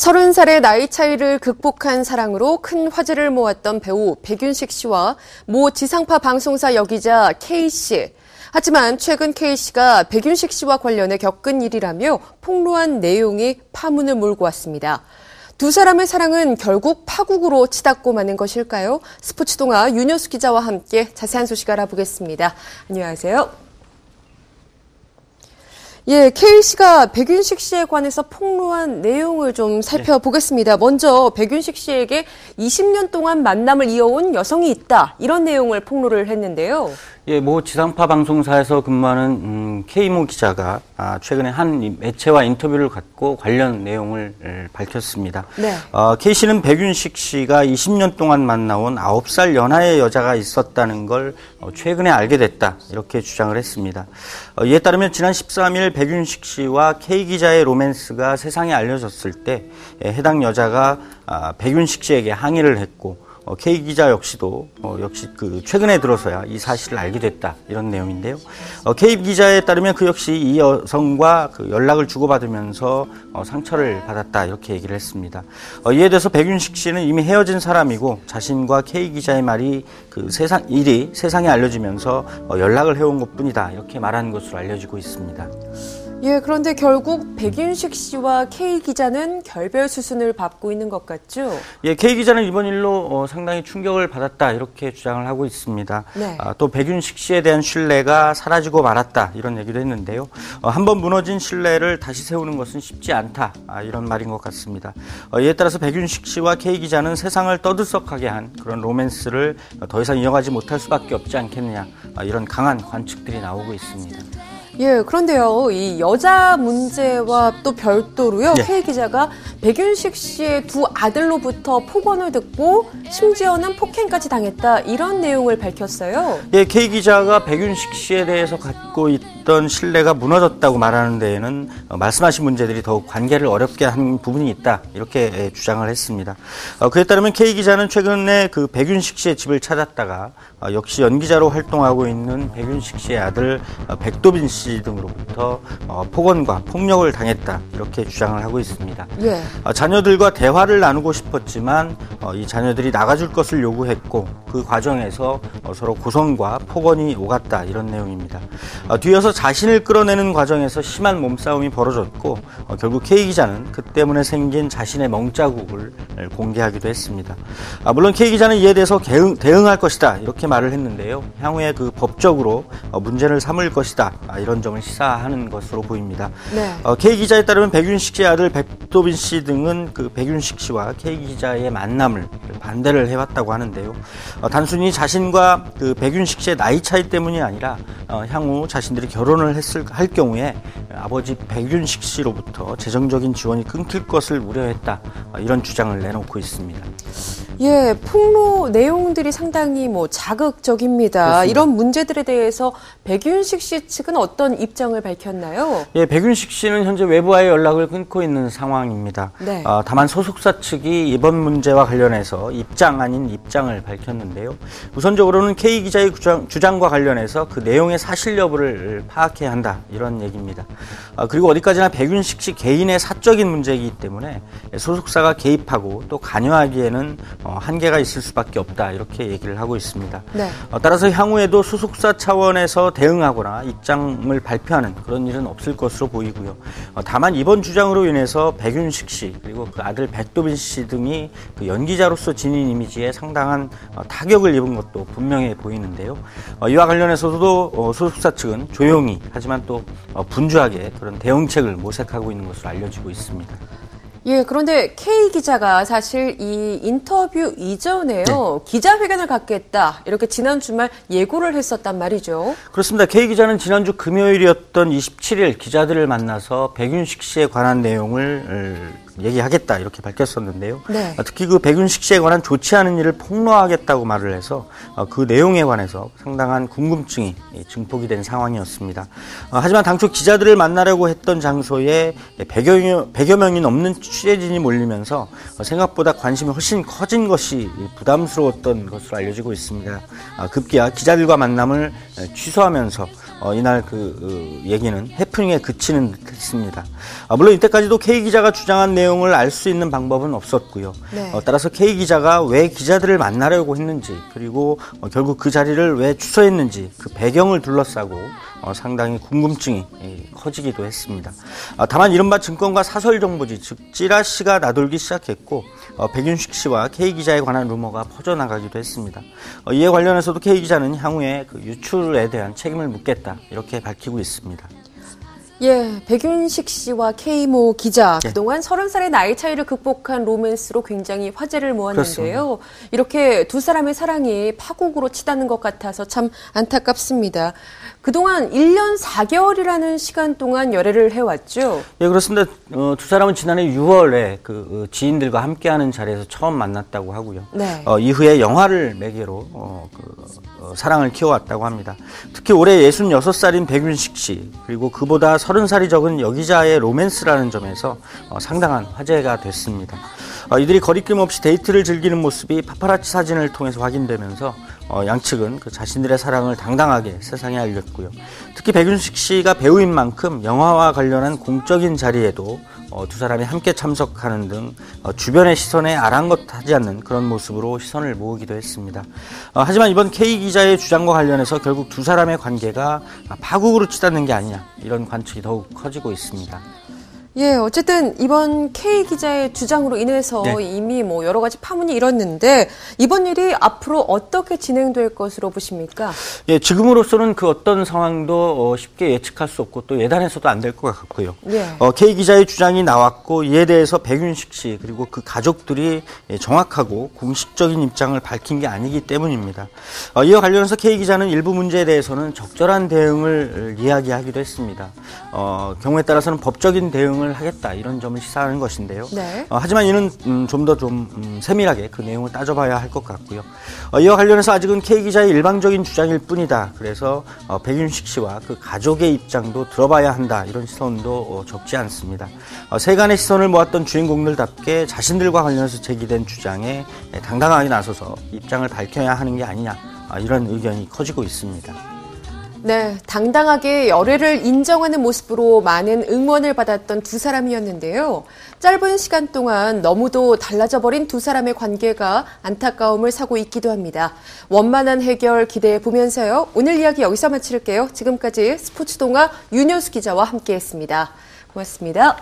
30살의 나이 차이를 극복한 사랑으로 큰 화제를 모았던 배우 백윤식 씨와 모 지상파 방송사 여기자 K씨. 하지만 최근 K씨가 백윤식 씨와 관련해 겪은 일이라며 폭로한 내용이 파문을 몰고 왔습니다. 두 사람의 사랑은 결국 파국으로 치닫고 마는 것일까요? 스포츠동아 윤여수 기자와 함께 자세한 소식 알아보겠습니다. 안녕하세요. 예, K씨가 백윤식 씨에 관해서 폭로한 내용을 좀 살펴보겠습니다. 먼저 백윤식 씨에게 20년 동안 만남을 이어온 여성이 있다. 이런 내용을 폭로를 했는데요. 예, 모 지상파 방송사에서 근무하는 K모 기자가 최근에 한 매체와 인터뷰를 갖고 관련 내용을 밝혔습니다. 네. K씨는 백윤식 씨가 20년 동안 만나온 9살 연하의 여자가 있었다는 걸 최근에 알게 됐다. 이렇게 주장을 했습니다. 이에 따르면 지난 13일 백윤식 씨와 K 기자의 로맨스가 세상에 알려졌을 때 해당 여자가 백윤식 씨에게 항의를 했고 K 기자 역시도 역시 최근에 들어서야 이 사실을 알게 됐다 이런 내용인데요. K 기자에 따르면 그 역시 이 여성과 연락을 주고받으면서 상처를 받았다 이렇게 얘기를 했습니다. 이에 대해서 백윤식 씨는 이미 헤어진 사람이고 자신과 K 기자의 말이 일이 세상에 알려지면서 연락을 해온 것뿐이다 이렇게 말한 것으로 알려지고 있습니다. 예, 그런데 결국 백윤식 씨와 K 기자는 결별 수순을 밟고 있는 것 같죠? 예, K 기자는 이번 일로 상당히 충격을 받았다 이렇게 주장을 하고 있습니다. 네. 또 백윤식 씨에 대한 신뢰가 사라지고 말았다 이런 얘기도 했는데요. 한번 무너진 신뢰를 다시 세우는 것은 쉽지 않다 이런 말인 것 같습니다. 이에 따라서 백윤식 씨와 K 기자는 세상을 떠들썩하게 한 그런 로맨스를 더 이상 이어가지 못할 수밖에 없지 않겠느냐 이런 강한 관측들이 나오고 있습니다. 예, 그런데요, 이 여자 문제와 또 별도로요, 예. K 기자가 백윤식 씨의 두 아들로부터 폭언을 듣고 심지어는 폭행까지 당했다 이런 내용을 밝혔어요. 예, K 기자가 백윤식 씨에 대해서 갖고 있던 신뢰가 무너졌다고 말하는 데에는 말씀하신 문제들이 더욱 관계를 어렵게 한 부분이 있다 이렇게 주장을 했습니다. 그에 따르면 K 기자는 최근에 백윤식 씨의 집을 찾았다가 역시 연기자로 활동하고 있는 백윤식 씨의 아들 백도빈 씨 등으로부터 폭언과 폭력을 당했다 이렇게 주장을 하고 있습니다. 예. 자녀들과 대화를 나누고 싶었지만 이 자녀들이 나가줄 것을 요구했고 그 과정에서 서로 고성과 폭언이 오갔다 이런 내용입니다. 뒤이어서 자신을 끌어내는 과정에서 심한 몸싸움이 벌어졌고 결국 K 기자는 그 때문에 생긴 자신의 멍자국을 공개하기도 했습니다. 물론 K 기자는 이에 대해서 대응할 것이다 이렇게 말을 했는데요. 향후에 법적으로 문제를 삼을 것이다 이런 점을 시사하는 것으로 보입니다. 네. K 기자에 따르면 백윤식 씨의 아들 백도빈 씨 등은 백윤식 씨와 K 기자의 만남을 반대를 해왔다고 하는데요. 단순히 자신과 백윤식 씨의 나이 차이 때문이 아니라 향후 자신들이 결혼을 할 경우에 아버지 백윤식 씨로부터 재정적인 지원이 끊길 것을 우려했다 이런 주장을 내놓고 있습니다. 예, 폭로 내용들이 상당히 자극적입니다. 그렇습니다. 이런 문제들에 대해서 백윤식 씨 측은 어떤 입장을 밝혔나요? 예, 백윤식 씨는 현재 외부와의 연락을 끊고 있는 상황입니다. 네. 다만 소속사 측이 이번 문제와 관련해서 입장 아닌 입장을 밝혔는데요. 우선적으로는 K 기자의 주장과 관련해서 그 내용의 사실 여부를 파악해야 한다 이런 얘기입니다. 그리고 어디까지나 백윤식 씨 개인의 사적인 문제이기 때문에 소속사가 개입하고 또 관여하기에는 한계가 있을 수밖에 없다 이렇게 얘기를 하고 있습니다. 네. 따라서 향후에도 소속사 차원에서 대응하거나 입장을 발표하는 그런 일은 없을 것으로 보이고요. 다만 이번 주장으로 인해서 백윤식 씨 그리고 그 아들 백도빈 씨 등이 연기자로서 지닌 이미지에 상당한 타격을 입은 것도 분명해 보이는데요. 이와 관련해서도 소속사 측은 조용히 하지만 또 분주하게 그런 대응책을 모색하고 있는 것으로 알려지고 있습니다. 예, 그런데 K 기자가 사실 이 인터뷰 이전에요, 네. 기자회견을 갖겠다 이렇게 지난 주말 예고를 했었단 말이죠. 그렇습니다. K 기자는 지난주 금요일이었던 27일 기자들을 만나서 백윤식 씨에 관한 내용을 얘기하겠다 이렇게 밝혔었는데요. 네. 특히 백윤식 씨에 관한 좋지 않은 일을 폭로하겠다고 말을 해서 그 내용에 관해서 상당한 궁금증이 증폭이 된 상황이었습니다. 하지만 당초 기자들을 만나려고 했던 장소에 100여 명이 넘는 취재진이 몰리면서 생각보다 관심이 훨씬 커진 것이 부담스러웠던 것으로 알려지고 있습니다. 급기야 기자들과 만남을 취소하면서 이날 얘기는 해프닝에 그치는 듯했습니다. 물론 이때까지도 K 기자가 주장한 내용을 알 수 있는 방법은 없었고요. 네. 따라서 K 기자가 왜 기자들을 만나려고 했는지, 그리고 결국 그 자리를 왜 취소했는지 그 배경을 둘러싸고 상당히 궁금증이 커지기도 했습니다. 다만 이른바 증권가 사설 정보지, 즉 찌라시가 나돌기 시작했고 백윤식 씨와 K 기자에 관한 루머가 퍼져나가기도 했습니다. 이에 관련해서도 K 기자는 향후에 그 유출에 대한 책임을 묻겠다 이렇게 밝히고 있습니다. 예, 백윤식 씨와 K모 기자, 그동안 30살의 나이 차이를 극복한 로맨스로 굉장히 화제를 모았는데요. 그렇습니다. 이렇게 두 사람의 사랑이 파국으로 치닫는 것 같아서 참 안타깝습니다. 그동안 1년 4개월이라는 시간 동안 열애를 해왔죠? 예, 그렇습니다. 두 사람은 지난해 6월에 그 지인들과 함께하는 자리에서 처음 만났다고 하고요. 네. 이후에 영화를 매개로 사랑을 키워왔다고 합니다. 특히 올해 66살인 백윤식 씨, 그리고 그보다 30살이 적은 여 기자의 로맨스라는 점에서 상당한 화제가 됐습니다. 이들이 거리낌 없이 데이트를 즐기는 모습이 파파라치 사진을 통해서 확인되면서 양측은 그 자신들의 사랑을 당당하게 세상에 알렸고요. 특히 백윤식 씨가 배우인 만큼 영화와 관련한 공적인 자리에도 두 사람이 함께 참석하는 등 주변의 시선에 아랑곳하지 않는 그런 모습으로 시선을 모으기도 했습니다. 하지만 이번 K 기자의 주장과 관련해서 결국 두 사람의 관계가 파국으로 치닫는 게 아니냐, 이런 관측이 더욱 커지고 있습니다. 예, 어쨌든 이번 K 기자의 주장으로 인해서 이미 여러 가지 파문이 일었는데 이번 일이 앞으로 어떻게 진행될 것으로 보십니까? 예, 지금으로서는 그 어떤 상황도 쉽게 예측할 수 없고 또 예단해서도 안 될 것 같고요. 예. K 기자의 주장이 나왔고 이에 대해서 백윤식 씨 그리고 그 가족들이 정확하고 공식적인 입장을 밝힌 게 아니기 때문입니다. 이와 관련해서 K 기자는 일부 문제에 대해서는 적절한 대응을 이야기하기도 했습니다. 경우에 따라서는 법적인 대응을 하겠다, 이런 점을 시사하는 것인데요. 네. 하지만 이는 좀 더 세밀하게 그 내용을 따져봐야 할 것 같고요. 이와 관련해서 아직은 K 기자의 일방적인 주장일 뿐이다. 그래서 백윤식 씨와 그 가족의 입장도 들어봐야 한다, 이런 시선도 적지 않습니다. 세간의 시선을 모았던 주인공들답게 자신들과 관련해서 제기된 주장에 당당하게 나서서 입장을 밝혀야 하는 게 아니냐, 이런 의견이 커지고 있습니다. 네, 당당하게 열애를 인정하는 모습으로 많은 응원을 받았던 두 사람이었는데요. 짧은 시간 동안 너무도 달라져 버린 두 사람의 관계가 안타까움을 사고 있기도 합니다. 원만한 해결 기대해 보면서요. 오늘 이야기 여기서 마칠게요. 지금까지 스포츠동아 윤효수 기자와 함께했습니다. 고맙습니다.